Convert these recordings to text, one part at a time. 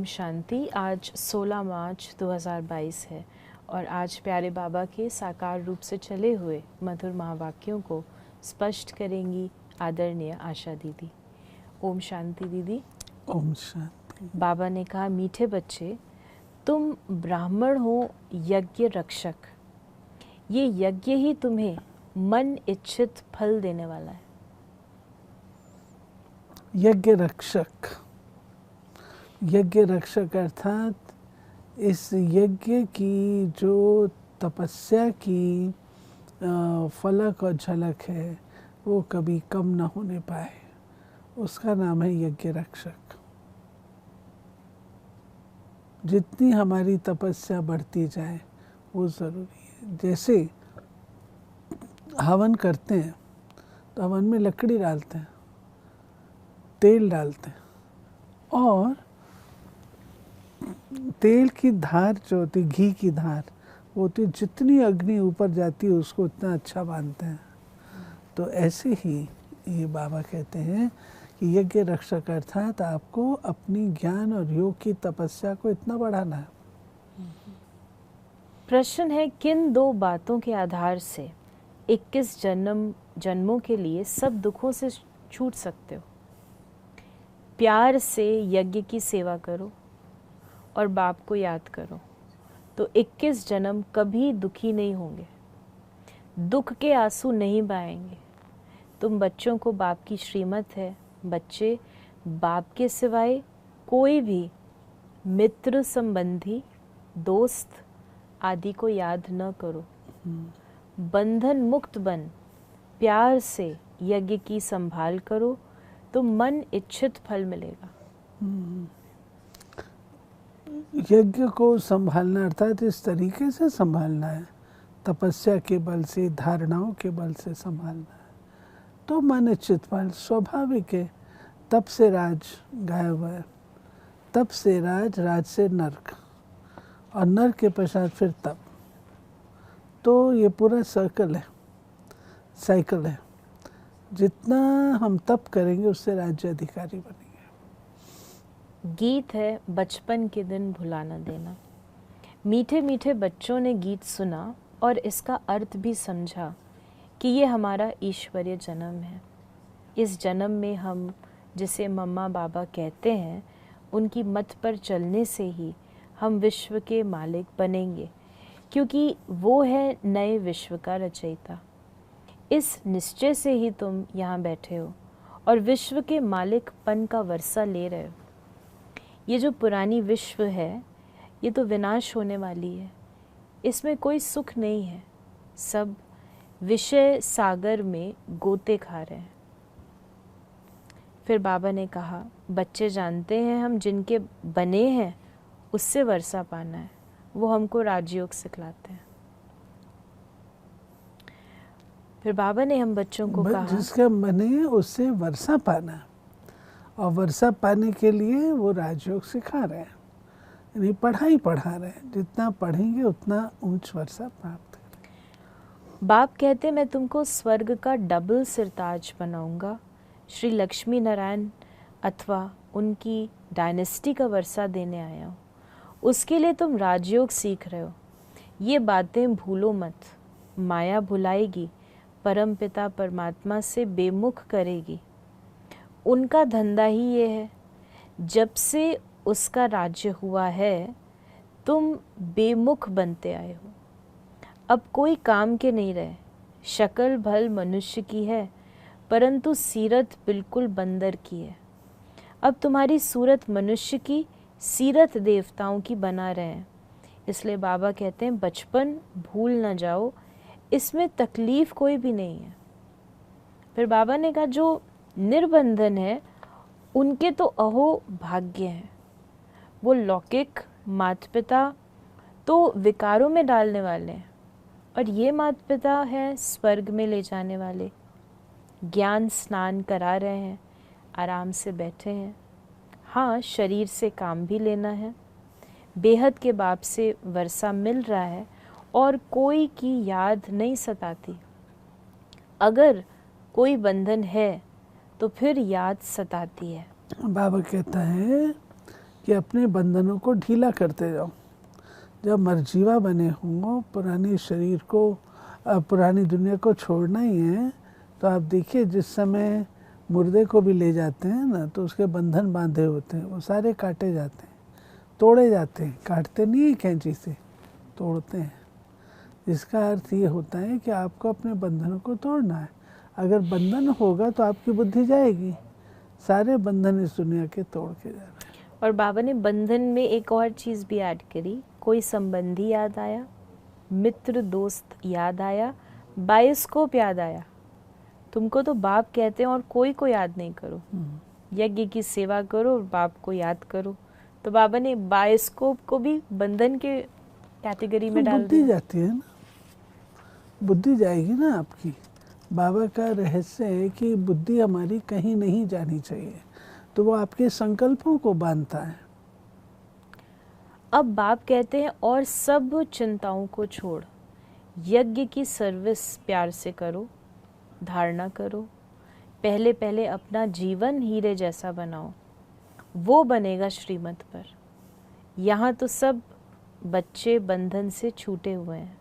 शांति। आज 16 मार्च 2022 है और आज प्यारे बाबा के साकार रूप से चले हुए मधुर महावाक्यों को स्पष्ट करेंगी आदरणीय आशा दीदी। ओम शांति दीदी। ओम शांति। बाबा ने कहा, मीठे बच्चे, तुम ब्राह्मण हो यज्ञ रक्षक। ये यज्ञ ही तुम्हें मन इच्छित फल देने वाला है। यज्ञ रक्षक, यज्ञ रक्षक अर्थात इस यज्ञ की जो तपस्या की फलक और झलक है वो कभी कम न होने पाए, उसका नाम है यज्ञ रक्षक। जितनी हमारी तपस्या बढ़ती जाए वो ज़रूरी है। जैसे हवन करते हैं तो हवन में लकड़ी डालते हैं, तेल डालते हैं और तेल की धार जो होती, घी की धार वो होती, जितनी अग्नि ऊपर जाती है उसको उतना अच्छा मानते हैं। तो ऐसे ही ये बाबा कहते हैं कि यज्ञ रक्षक अर्थात आपको अपनी ज्ञान और योग की तपस्या को इतना बढ़ाना है। प्रश्न है, किन दो बातों के आधार से 21 जन्मों के लिए सब दुखों से छूट सकते हो? प्यार से यज्ञ की सेवा करो और बाप को याद करो तो 21 जन्म कभी दुखी नहीं होंगे, दुख के आंसू नहीं बहाएंगे। तुम बच्चों को बाप की श्रीमत है, बच्चे बाप के सिवाय कोई भी मित्र, संबंधी, दोस्त आदि को याद न करो। बंधन मुक्त बन प्यार से यज्ञ की संभाल करो तो मन इच्छित फल मिलेगा। यज्ञ को संभालना अर्थात इस तरीके से संभालना है, तपस्या के बल से, धारणाओं के बल से संभालना है तो मन इच्छित फल स्वाभाविक है। तप से राज गायब है, तप से राज, राज से नर्क और नर्क के पश्चात फिर तप। तो ये पूरा सर्कल है, साइकिल है। जितना हम तप करेंगे उससे राज्य अधिकारी बनेंगे। गीत है, बचपन के दिन भुला न देना। मीठे मीठे बच्चों ने गीत सुना और इसका अर्थ भी समझा कि ये हमारा ईश्वरीय जन्म है। इस जन्म में हम जिसे मम्मा बाबा कहते हैं, उनकी मत पर चलने से ही हम विश्व के मालिक बनेंगे, क्योंकि वो है नए विश्व का रचयिता। इस निश्चय से ही तुम यहाँ बैठे हो और विश्व के मालिकपन का वर्षा ले रहे हो। ये जो पुरानी विश्व है ये तो विनाश होने वाली है, इसमें कोई सुख नहीं है, सब विषय सागर में गोते खा रहे हैं। फिर बाबा ने कहा, बच्चे जानते हैं हम जिनके बने हैं उससे वर्षा पाना है, वो हमको राजयोग सिखलाते हैं। फिर बाबा ने हम बच्चों को कहा, जिसका बने हैं उससे वर्षा पाना, और वर्षा पाने के लिए वो राजयोग सिखा रहे हैं, यानी पढ़ाई पढ़ा रहे हैं। जितना पढ़ेंगे उतना ऊंच वर्षा प्राप्त करेंगे। बाप कहते, मैं तुमको स्वर्ग का डबल सिरताज बनाऊंगा। श्री लक्ष्मी नारायण अथवा उनकी डायनेस्टी का वर्षा देने आया हूँ, उसके लिए तुम राजयोग सीख रहे हो। ये बातें भूलो मत, माया भुलाएगी, परम पिता परमात्मा से बेमुख करेगी। उनका धंधा ही ये है। जब से उसका राज्य हुआ है तुम बेमुख बनते आए हो, अब कोई काम के नहीं रहे। शक्ल भल मनुष्य की है परंतु सीरत बिल्कुल बंदर की है। अब तुम्हारी सूरत मनुष्य की, सीरत देवताओं की बना रहे हैं। इसलिए बाबा कहते हैं बचपन भूल न जाओ, इसमें तकलीफ कोई भी नहीं है। फिर बाबा ने कहा जो निर्बंधन है उनके तो अहो भाग्य हैं। वो लौकिक माता पिता तो विकारों में डालने वाले हैं और ये माता पिता हैं स्वर्ग में ले जाने वाले। ज्ञान स्नान करा रहे हैं, आराम से बैठे हैं। हाँ, शरीर से काम भी लेना है। बेहद के बाप से वर्षा मिल रहा है और कोई की याद नहीं सताती। अगर कोई बंधन है तो फिर याद सताती है। बाबा कहता है कि अपने बंधनों को ढीला करते जाओ। जब मरजीवा बने हों, पुराने शरीर को, पुरानी दुनिया को छोड़ना ही है, तो आप देखिए जिस समय मुर्दे को भी ले जाते हैं ना, तो उसके बंधन बांधे होते हैं, वो सारे काटे जाते हैं, तोड़े जाते हैं। काटते नहीं है कैंची से, तोड़ते हैं। इसका अर्थ ये होता है कि आपको अपने बंधनों को तोड़ना है। अगर बंधन होगा तो आपकी बुद्धि जाएगी। सारे बंधन इस दुनिया के तोड़ के जा रहे हैं। और बाबा ने बंधन में एक और चीज़ भी ऐड करी, कोई संबंधी याद आया, मित्र दोस्त याद आया, बायोस्कोप याद आया। तुमको तो बाप कहते हैं और कोई को याद नहीं करो, यज्ञ की सेवा करो और बाप को याद करो। तो बाबा ने बायोस्कोप को भी बंधन के कैटेगरी में डाल बुद्धि दिया। जाती है ना, बुद्धि जाएगी ना आपकी। बाबा का रहस्य है कि बुद्धि हमारी कहीं नहीं जानी चाहिए, तो वो आपके संकल्पों को बांधता है। अब बाप कहते हैं और सब चिंताओं को छोड़, यज्ञ की सर्विस प्यार से करो, धारणा करो। पहले पहले अपना जीवन हीरे जैसा बनाओ, वो बनेगा श्रीमत पर। यहाँ तो सब बच्चे बंधन से छूटे हुए हैं।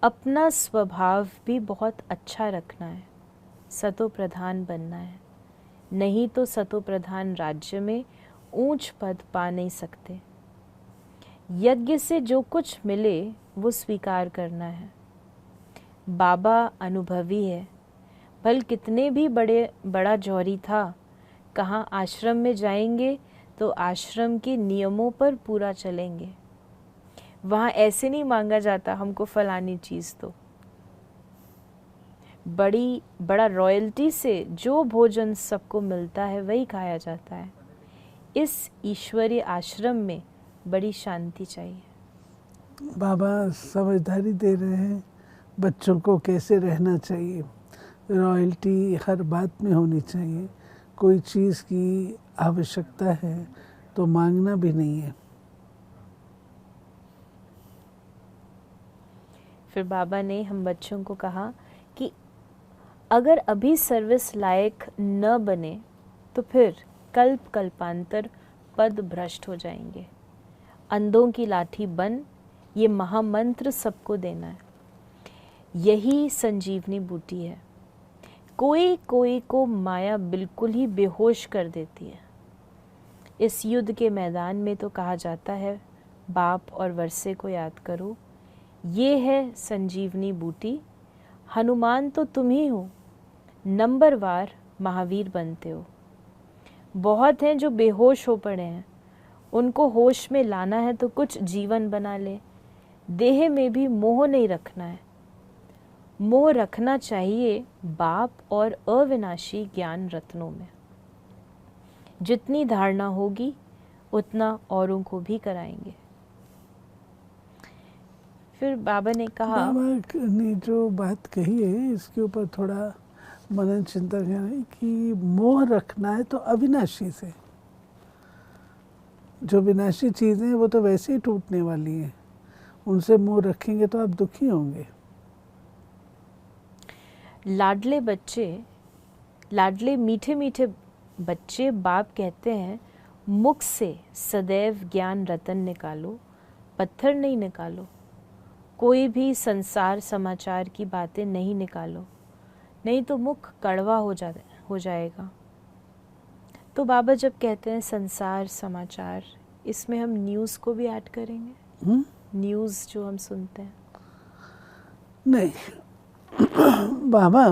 अपना स्वभाव भी बहुत अच्छा रखना है, सतो प्रधान बनना है, नहीं तो सतो प्रधान राज्य में ऊंच पद पा नहीं सकते। यज्ञ से जो कुछ मिले वो स्वीकार करना है। बाबा अनुभवी है, भल कितने भी बड़ा जौहरी था, कहाँ आश्रम में जाएंगे तो आश्रम के नियमों पर पूरा चलेंगे। वहाँ ऐसे नहीं मांगा जाता हमको फलानी चीज़ तो। बड़ा रॉयल्टी से जो भोजन सबको मिलता है वही खाया जाता है। इस ईश्वरीय आश्रम में बड़ी शांति चाहिए। बाबा समझदारी दे रहे हैं बच्चों को कैसे रहना चाहिए। रॉयल्टी हर बात में होनी चाहिए। कोई चीज़ की आवश्यकता है तो मांगना भी नहीं है। फिर बाबा ने हम बच्चों को कहा कि अगर अभी सर्विस लायक न बने तो फिर कल्प कल्पांतर पद भ्रष्ट हो जाएंगे। अंधों की लाठी बन, ये महामंत्र सबको देना है। यही संजीवनी बूटी है। कोई कोई को माया बिल्कुल ही बेहोश कर देती है। इस युद्ध के मैदान में तो कहा जाता है बाप और वर्षे को याद करो। ये है संजीवनी बूटी। हनुमान तो तुम ही हो, नंबरवार महावीर बनते हो। बहुत हैं जो बेहोश हो पड़े हैं, उनको होश में लाना है तो कुछ जीवन बना ले। देह में भी मोह नहीं रखना है। मोह रखना चाहिए बाप और अविनाशी ज्ञान रत्नों में। जितनी धारणा होगी उतना औरों को भी कराएंगे। फिर बाबा ने कहा, बाबा ने जो बात कही है इसके ऊपर थोड़ा मनन चिंतन करें कि मोह रखना है तो अविनाशी से। जो विनाशी चीज़ें हैं वो तो वैसे ही टूटने वाली हैं, उनसे मोह रखेंगे तो आप दुखी होंगे। लाडले बच्चे, लाडले मीठे मीठे बच्चे, बाप कहते हैं मुख से सदैव ज्ञान रतन निकालो, पत्थर नहीं निकालो। कोई भी संसार समाचार की बातें नहीं निकालो, नहीं तो मुख कड़वा हो जाएगा। तो बाबा जब कहते हैं संसार समाचार, इसमें हम न्यूज़ को भी ऐड करेंगे। न्यूज़ जो हम सुनते हैं नहीं, बाबा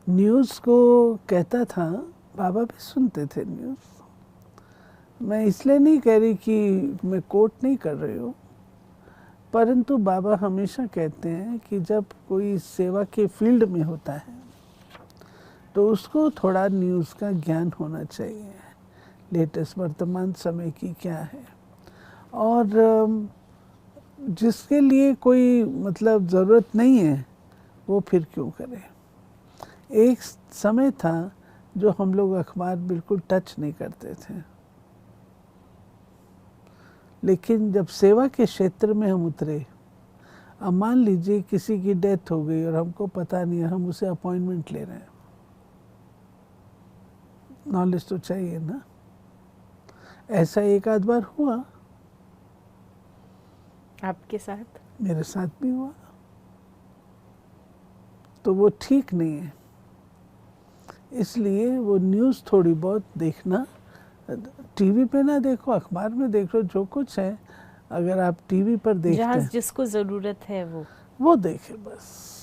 न्यूज़ को कहता था, बाबा भी सुनते थे न्यूज़। मैं इसलिए नहीं कह रही कि मैं कोट नहीं कर रही हूँ, परंतु बाबा हमेशा कहते हैं कि जब कोई सेवा के फील्ड में होता है तो उसको थोड़ा न्यूज़ का ज्ञान होना चाहिए, लेटेस्ट वर्तमान समय की क्या है। और जिसके लिए कोई मतलब ज़रूरत नहीं है वो फिर क्यों करे। एक समय था जो हम लोग अखबार बिल्कुल टच नहीं करते थे, लेकिन जब सेवा के क्षेत्र में हम उतरे, अब मान लीजिए किसी की डेथ हो गई और हमको पता नहीं है, हम उसे अपॉइंटमेंट ले रहे हैं, नॉलेज तो चाहिए ना। ऐसा एक आध बार हुआ, आपके साथ? मेरे साथ भी हुआ। तो वो ठीक नहीं है। इसलिए वो न्यूज़ थोड़ी बहुत देखना, टीवी पे ना देखो, अखबार में देखो, जो कुछ है अगर आप टीवी पर देखते जहाँ हैं जिसको ज़रूरत है वो देखे बस।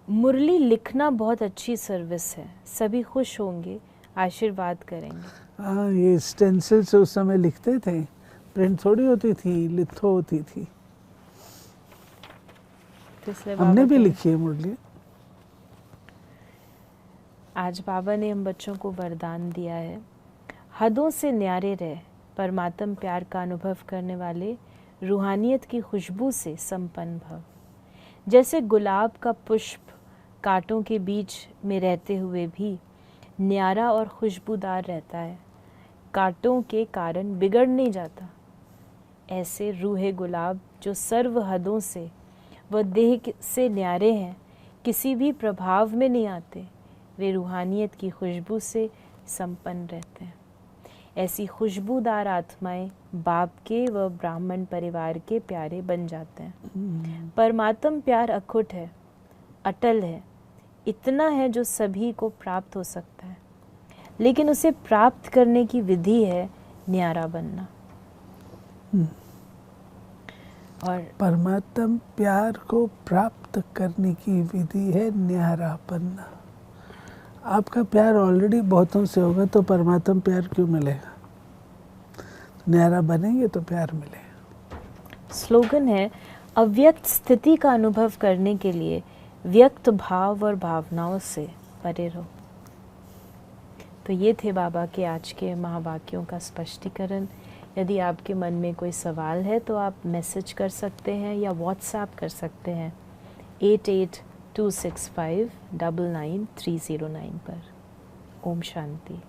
मुरली लिखना बहुत अच्छी सर्विस है, सभी खुश होंगे, आशीर्वाद करेंगे। हाँ, ये स्टेंसिल से उस समय लिखते थे, प्रिंट थोड़ी होती थी, लिथो होती थी। तो इसलिए हमने बाबा भी लिखी है मुरली। आज बाबा ने हम बच्चों को वरदान दिया है, हदों से न्यारे रह, परमात्म प्यार का अनुभव करने वाले रूहानियत की खुशबू से संपन्न भव। जैसे गुलाब का पुष्प कांटों के बीच में रहते हुए भी न्यारा और खुशबूदार रहता है, कांटों के कारण बिगड़ नहीं जाता, ऐसे रूहे गुलाब जो सर्व हदों से व देह से न्यारे हैं, किसी भी प्रभाव में नहीं आते, वे रूहानियत की खुशबू से संपन्न रहते हैं। ऐसी खुशबूदार आत्माएं बाप के व ब्राह्मण परिवार के प्यारे बन जाते हैं। परमात्म प्यार अखुट है, अटल है, इतना है जो सभी को प्राप्त हो सकता है, लेकिन उसे प्राप्त करने की विधि है न्यारा बनना। और परमात्म प्यार को प्राप्त करने की विधि है न्यारा बनना। आपका प्यार ऑलरेडी बहुतों से होगा तो परमात्म प्यार क्यों मिलेगा? न्यारा बनेंगे तो प्यार मिलेगा। स्लोगन है, अव्यक्त स्थिति का अनुभव करने के लिए व्यक्त भाव और भावनाओं से परे रहो। तो ये थे बाबा के आज के महावाक्यों का स्पष्टीकरण। यदि आपके मन में कोई सवाल है तो आप मैसेज कर सकते हैं या व्हाट्सएप कर सकते हैं 8826599309 पर। ओम शांति।